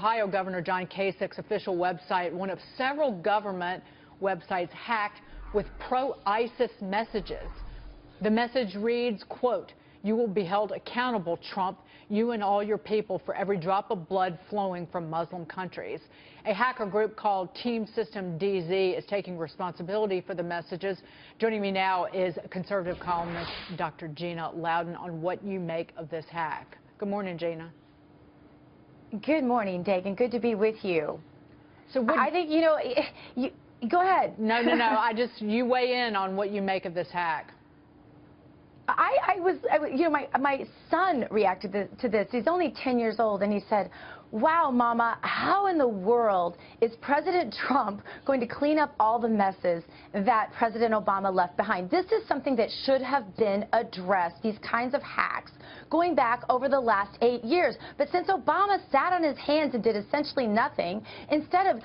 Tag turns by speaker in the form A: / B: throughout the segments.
A: Ohio Governor John Kasich's official website, one of several government websites hacked with pro-ISIS messages. The message reads, quote, "You will be held accountable, Trump, you and all your people, for every drop of blood flowing from Muslim countries." A hacker group called Team System DZ is taking responsibility for the messages. Joining me now is conservative columnist Dr. Gina Loudon on what you make of this hack. Good morning, Gina.
B: Good morning, Dagan. Good to be with you.
A: So
B: I think, you go ahead.
A: No. You weigh in on what you make of this hack.
B: My son reacted to this. He's only 10 years old, and he said, "Wow, Mama, how in the world is President Trump going to clean up all the messes that President Obama left behind?" This is something that should have been addressed, these kinds of hacks, going back over the last 8 years. But since Obama sat on his hands and did essentially nothing, instead of,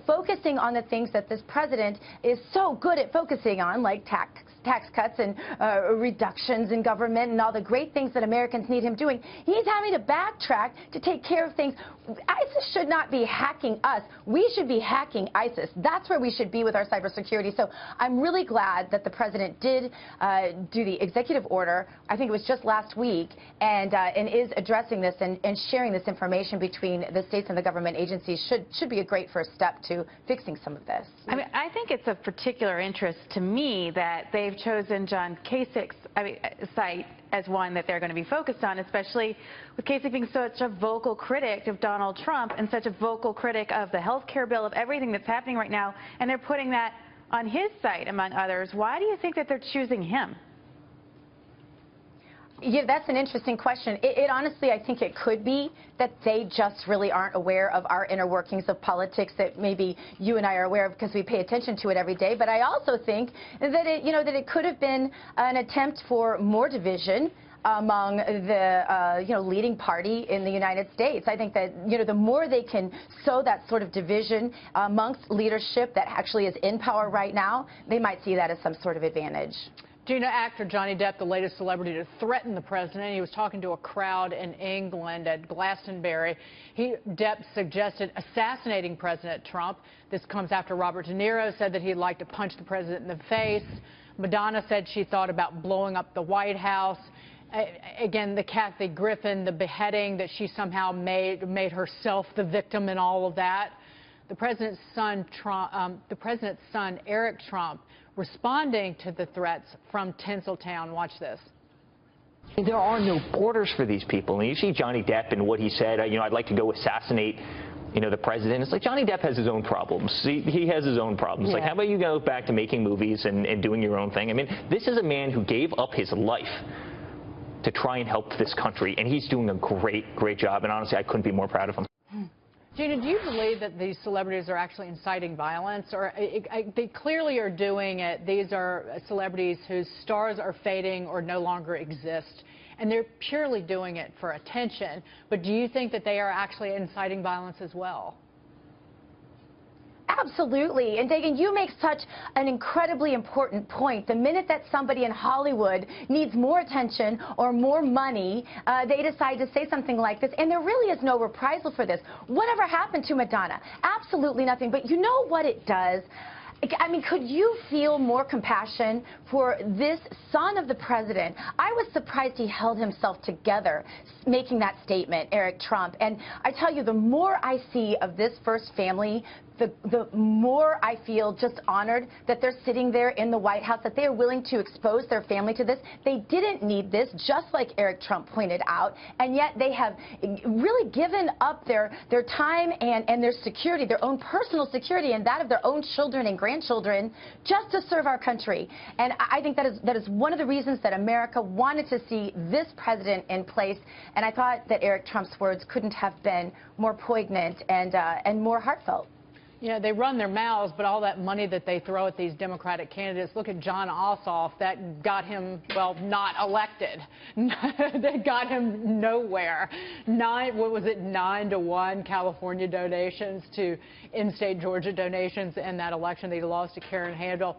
B: focusing on the things that this president is so good at focusing on, like tax cuts and reductions in government and all the great things that Americans need him doing, he's having to backtrack to take care of things. ISIS should not be hacking us. We should be hacking ISIS. That's where we should be with our cybersecurity. So I'm really glad that the president did do the executive order. I think it was just last week, and is addressing this and sharing this information between the states and the government agencies should be a great first step to fixing some of this.
C: I mean, I think it's of particular interest to me that they've chosen John Kasich's site as one that they're going to be focused on, especially with Kasich being such a vocal critic of Donald Trump and such a vocal critic of the health care bill, of everything that's happening right now, and they're putting that on his site, among others. Why do you think that they're choosing him?
B: Yeah, that's an interesting question. Honestly, I think it could be that they just really aren't aware of our inner workings of politics that maybe you and I are aware of because we pay attention to it every day. But I also think that it could have been an attempt for more division among the leading party in the United States. I think that the more they can sow that sort of division amongst leadership that actually is in power right now, they might see that as some sort of advantage.
A: Gina, actor Johnny Depp, the latest celebrity to threaten the president. He was talking to a crowd in England at Glastonbury. Depp suggested assassinating President Trump. This comes after Robert De Niro said that he'd like to punch the president in the face. Madonna said she thought about blowing up the White House. Again, the Kathy Griffin, the beheading, that she somehow made herself the victim in all of that. The president's son, Eric Trump, responding to the threats from Tinseltown. Watch this.
D: There are no borders for these people. And you see Johnny Depp and what he said, I'd like to go assassinate, the president. It's like Johnny Depp has his own problems. He has his own problems.
B: Yeah.
D: Like, how about you go back to making movies and doing your own thing? I mean, this is a man who gave up his life to try and help this country, and he's doing a great job. And honestly, I couldn't be more proud of him.
A: Gina, do you believe that these celebrities are actually inciting violence? Or they clearly are doing it. These are celebrities whose stars are fading or no longer exist, and they're purely doing it for attention. But do you think that they are actually inciting violence as well?
B: Absolutely. And Dagan, you make such an incredibly important point. The minute that somebody in Hollywood needs more attention or more money, they decide to say something like this. And there really is no reprisal for this. Whatever happened to Madonna? Absolutely nothing. But you know what it does? I mean, could you feel more compassion for this son of the president? I was surprised he held himself together making that statement, Eric Trump. And I tell you, the more I see of this first family, the more I feel just honored that they're sitting there in the White House, that they are willing to expose their family to this. They didn't need this, just like Eric Trump pointed out, and yet they have really given up their time and their security, their own personal security and that of their own children and grandchildren, just to serve our country. And I think that is one of the reasons that America wanted to see this president in place, and I thought that Eric Trump's words couldn't have been more poignant and more heartfelt.
A: Yeah, they run their mouths, but all that money that they throw at these Democratic candidates, look at Jon Ossoff, that got him, well, not elected. That got him nowhere. 9-1 California donations to in-state Georgia donations in that election that he lost to Karen Handel.